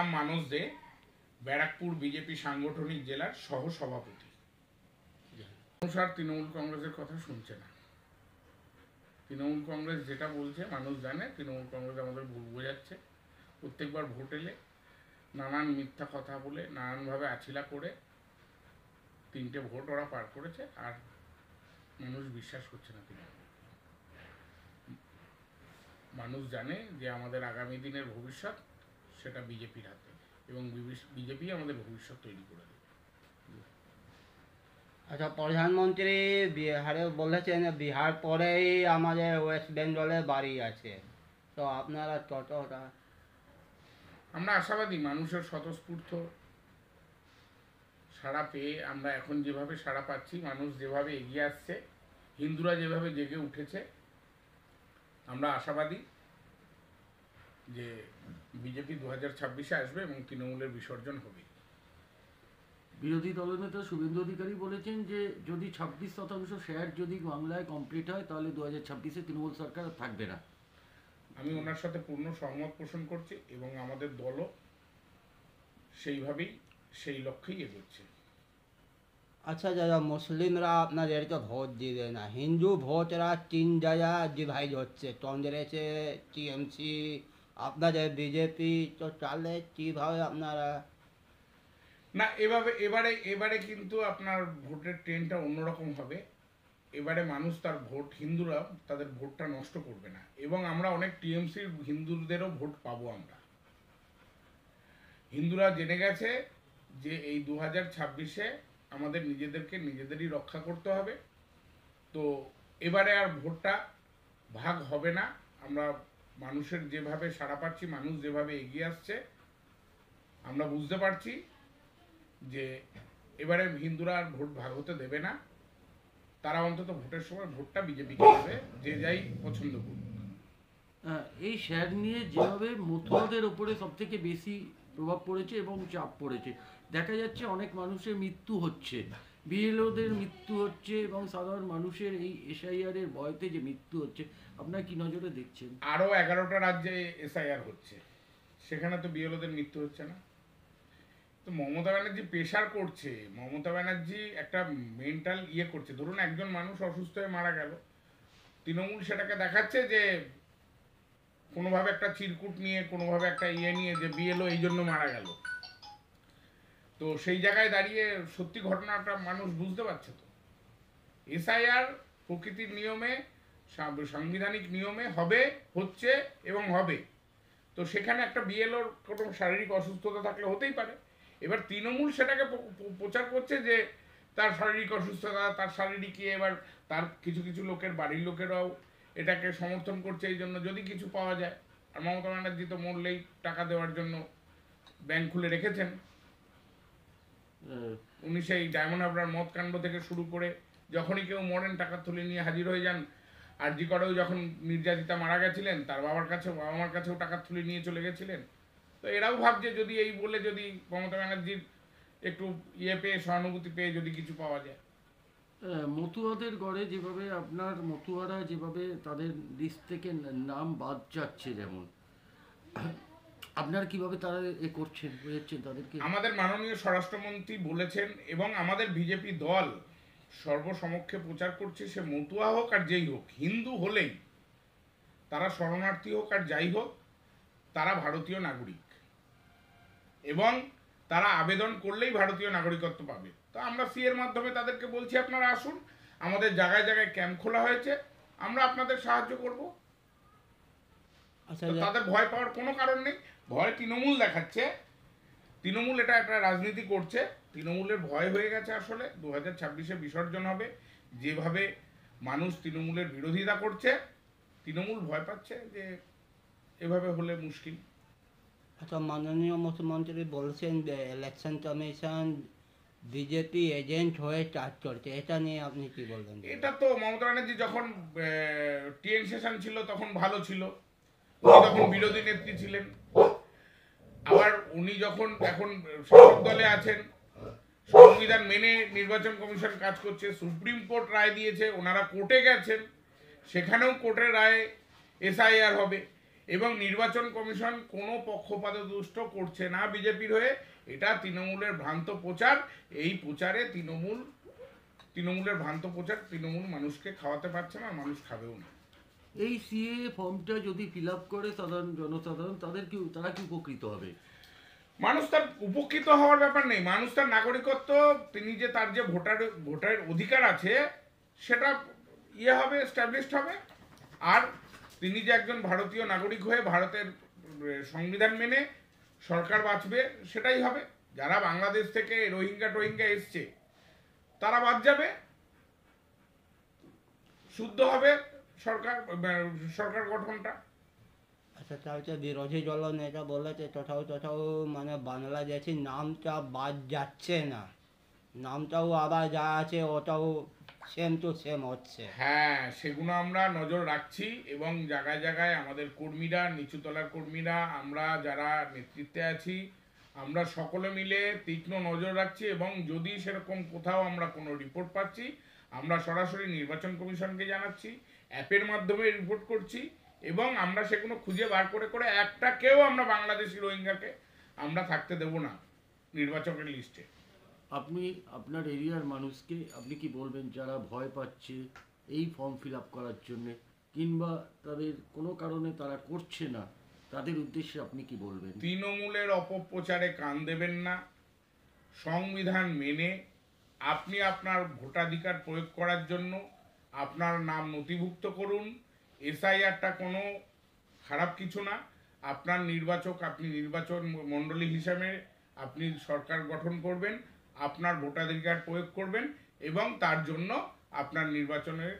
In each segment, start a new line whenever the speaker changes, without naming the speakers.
নাম মানস দে, ব্যারাকপুর বিজেপি সাংগঠনিক জেলার সহ সভাপতি। মানুষ আর তৃণমূল কংগ্রেসের কথা শুনছে না। তৃণমূল কংগ্রেস যেটা বলছে মানুষ জানে, তৃণমূল কংগ্রেস আমাদের ভুল বোঝাচ্ছে। প্রত্যেকবার ভোট এলে নানান মিথ্যা কথা বলে, নানানভাবে আছিলা করে 3টে ভোট ওরা পার করেছে, আর মানুষ বিশ্বাস করছে না তৃণমূল। মানুষ জানে যে আমাদের আগামী দিনের ভবিষ্যৎ সেটা বিজেপির হাতে, এবং বিজেপি আমাদের ভবিষ্যৎ তৈরি করে দেবে।
আচ্ছা, প্রধানমন্ত্রী বিহারে বলেছেন বিহার পরেই আমাদের ওয়েস্ট বেঙ্গলে বাড়ি আছে, তো আপনারা কতটা?
আমরা আশাবাদী মানুষের স্বতঃস্ফূর্ত সাড়া পেয়ে, আমরা এখন যেভাবে সাড়া পাচ্ছি, মানুষ যেভাবে এগিয়ে আসছে, হিন্দুরা যেভাবে জেগে উঠেছে, আমরা আশাবাদী যে বিজেপি 2026-এ আসবে এবং তৃণমূলের বিসর্জন হবে।
বিরোধী দলনেতা শুভেন্দু অধিকারী বলেছেন যে যদি 26% শেয়ার যদি বাংলায় কমপ্লিট হয় তাহলে 2026-এ তৃণমূল সরকার আর থাকবে না।
আমি ওনার সাথে পূর্ণ সহমত পোষণ করছি এবং আমাদের দলও সেইভাবেই সেই লক্ষ্যেই এগোচ্ছে।
আচ্ছা, যারা মুসলিমরা আপনাদেরকে ভোট দিবে না, হিন্দু ভোটরা 3 জায়গায় ডিভাইড হচ্ছে, কংগ্রেসে, টিএমসি, আপনাদের বিজেপি, তো তাহলে কীভাবে আপনারা?
না, এবারে কিন্তু আপনার ভোটের ট্রেন্ডটা অন্যরকম হবে। এবারে মানুষ তার ভোট, হিন্দুরা তাদের ভোটটা নষ্ট করবে না, এবং আমরা অনেক টিএমসির হিন্দুদেরও ভোট পাবো। আমরা হিন্দুরা জেনে গেছে যে এই 2026-এ আমাদের নিজেদেরকে নিজেদেরই রক্ষা করতে হবে। তো এবারে আর ভোটটা ভাগ হবে না। আমরা মানুষের যেভাবে সাড়া পাচ্ছি, মানুষ যেভাবে এগিয়ে আসছে, আমরা বুঝতে পারছি যে এবারে হিন্দুরা আর ভোট ভাগ হতে দেবে না। তারা অন্তত ভোটের সময় ভোটটা বিজেপিকে দেবে, যে যাই পছন্দ করুক।
এই শেয়ার নিয়ে যেভাবে মতুয়াদের ওপরে সবথেকে বেশি প্রভাব পড়েছে এবং চাপ পড়েছে, দেখা যাচ্ছে অনেক মানুষের মৃত্যু হচ্ছে, বিএলওদের মৃত্যু হচ্ছে, এবং সাধারণ মানুষের এই এসআইআর এর ভয়তে যে মৃত্যু হচ্ছে, আপনার কি নজরে দেখছেন?
আরও 11টা রাজ্যে এসআইআর হচ্ছে, সেখানে তো বিএলওদের মৃত্যু হচ্ছে না। তো মমতা ব্যানার্জি প্রেশার করছে, মমতা ব্যানার্জি একটা মেন্টাল করছে। ধরুন একজন মানুষ অসুস্থ হয়ে মারা গেল, তৃণমূল সেটাকে দেখাচ্ছে যে কোনোভাবে একটা চিরকুট নিয়ে, কোনোভাবে একটা নিয়ে, যে বিএলও এই জন্য মারা গেল। তো সেই জায়গায় দাঁড়িয়ে সত্যি ঘটনাটা মানুষ বুঝতে পারছে। তো এসআইআর প্রকৃতির নিয়মে, সাংবিধানিক নিয়মে হবে, হচ্ছে এবং হবে। তো সেখানে একটা বিএলওর কোনো শারীরিক অসুস্থতা থাকলে হতেই পারে। এবার তৃণমূল সেটাকে প্রচার করছে যে তার শারীরিক অসুস্থতা, তার শারীরিক এবার তার কিছু কিছু লোকের বাড়ির লোকেরাও এটাকে সমর্থন করছে, এই জন্য যদি কিছু পাওয়া যায়। আর মমতা ব্যানার্জি তো মরলেই টাকা দেওয়ার জন্য ব্যাংক খুলে রেখেছেন। উনি সেই ডায়মন্ড হারবার মদ কাণ্ড থেকে শুরু করে যখনই কেউ মরেন টাকা তুলে নিয়ে হাজির হয়ে যান। আর জি করেও যখন নির্যাতিতা মারা গেছিলেন, তার বাবা মার কাছেও টাকা তুলে নিয়ে চলে গেছিলেন। তো এরাও ভাবছে যদি এই বলে, যদি মমতা ব্যানার্জির একটু পেয়ে, সহানুভূতি পেয়ে যদি কিছু পাওয়া যায়।
মতুয়াদের গড়ে যেভাবে আপনার মতুয়ারা যেভাবে তাদের লিস্ট থেকে নাম বাদ যাচ্ছে, যেমন আপনার কিভাবে তারা করছেন, বুঝেছেন তাদেরকে?
আমাদের মাননীয় স্বরাষ্ট্রমন্ত্রী বলেছেন, এবং আমাদের বিজেপি দল সর্বসমক্ষে প্রচার করছে, সে মতুয়া হোক আর যেই হোক, হিন্দু হলেই, তারা শরণার্থী হোক আর যাই হোক, তারা ভারতীয় নাগরিক, এবং তারা আবেদন করলেই ভারতীয় নাগরিকত্ব পাবে। তো আমরা সিএর মাধ্যমে তাদেরকে বলছি আপনারা আসুন, আমাদের জায়গায় জায়গায় ক্যাম্প খোলা হয়েছে, আমরা আপনাদের সাহায্য করব। তাদের ভয় পাওয়ার কোনো কারণ নেই। ভয় তৃণমূল দেখাচ্ছে, তৃণমূল এটা একটা রাজনীতি করছে, তৃণমূলের ভয় হয়ে গেছে। আসলে 2026-এ বিসর্জন হবে, যেভাবে মানুষ তৃণমূলের বিরোধিতা করছে, তৃণমূল ভয় পাচ্ছে যে এভাবে হলে মুশকিল।
আচ্ছা, মাননীয় মুখ্যমন্ত্রী বলছেন যে ইলেকশন কমিশন বিজেপি এজেন্ট হয়ে কাজ করছে, এটা নিয়ে আপনি কি বলবেন?
এটা তো মমতা ব্যানার্জি যখন টিএন সেশন ছিল তখন ভালো ছিল, উনি তখন বিরোধী নেত্রী ছিলেন। আবার উনি যখন এখন শাসক দলে আছেন, সংবিধান মেনে নির্বাচন কমিশন কাজ করছে, সুপ্রিম কোর্ট রায় দিয়েছে, ওনারা কোর্টে গেছেন, সেখানেও কোর্টের রায়ে এসআইআর হবে। এবং নির্বাচন কমিশন কোনো পক্ষপাতদুষ্ট করছে না বিজেপির হয়ে। এটা তৃণমূলের ভ্রান্ত প্রচার। এই প্রচারে তৃণমূলের ভ্রান্ত প্রচার তৃণমূল মানুষকে খাওয়াতে পারছে না, মানুষ খাবেও না।
এই সিএ ফর্মটা যদি ফিল আপ করে সাধারণ জনসাধারণ তারা কি উপকৃত হবে?
মানুষ তার উপকৃত হওয়ার ব্যাপার নেই, মানুষ তার নাগরিকত্ব, তিনি যে তার যে ভোটার অধিকার আছে সেটা হবে, এস্টাবলিশড হবে। আর তিনি যে একজন ভারতীয় নাগরিক হয়ে ভারতের সংবিধান মেনে সরকার বাঁচবে সেটাই হবে। যারা বাংলাদেশ থেকে রোহিঙ্গা এসছে তারা বাদ যাবে, শুদ্ধ হবে সরকার গঠনটা।
আচ্ছা, তাহলে বিরোধী দল নেতা বলেছে কোথাও মানে বাংলাদেশি নামটা বাদ যাচ্ছে না, নামটাও আবার যা আছে ওটাও সেম টু সেম হচ্ছে।
হ্যাঁ, সেগুলো আমরা নজর রাখছি এবং জায়গায় জায়গায় আমাদের কর্মীরা, নিচুতলার কর্মীরা, আমরা যারা নেতৃত্বে আছি, আমরা সকলে মিলে তীক্ষ্ণ নজর রাখছি এবং যদি সেরকম কোথাও আমরা কোনো রিপোর্ট পাচ্ছি আমরা সরাসরি নির্বাচন কমিশনকে জানাচ্ছি, অ্যাপের মাধ্যমে রিপোর্ট করছি এবং আমরা সেগুলো খুঁজে বার করে একটাকেও আমরা বাংলাদেশি রোহিঙ্গাকে আমরা থাকতে দেব না নির্বাচকের লিস্টে।
আপনি আপনার এরিয়ার মানুষকে আপনি কি বলবেন যারা ভয় পাচ্ছে এই ফর্ম ফিল আপ করার জন্যে, কিংবা তাদের কোনো কারণে তারা করছে না, তাদের উদ্দেশ্যে আপনি কি বলবেন?
তৃণমূলের অপপ্রচারে কান দেবেন না। সংবিধান মেনে আপনি আপনার ভোটাধিকার প্রয়োগ করার জন্য আপনার নাম নথিভুক্ত করুন। এসআইআরটা কোনো খারাপ কিছু না। আপনার নির্বাচক, আপনি নির্বাচন মণ্ডলী হিসাবে আপনি সরকার গঠন করবেন, আপনার ভোটাধিকার প্রয়োগ করবেন এবং তার জন্য আপনার নির্বাচনের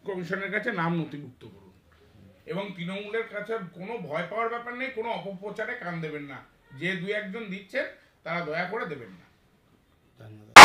কমিশনের কাছে নাম নথিভুক্ত করুন। এবং তৃণমূলের কাছে কোনো ভয় পাওয়ার ব্যাপার নেই, কোনো অপপ্রচারে কান দেবেন না। যে দুই একজন দিচ্ছেন তারা দয়া করে দেবেন না।
ধন্যবাদ।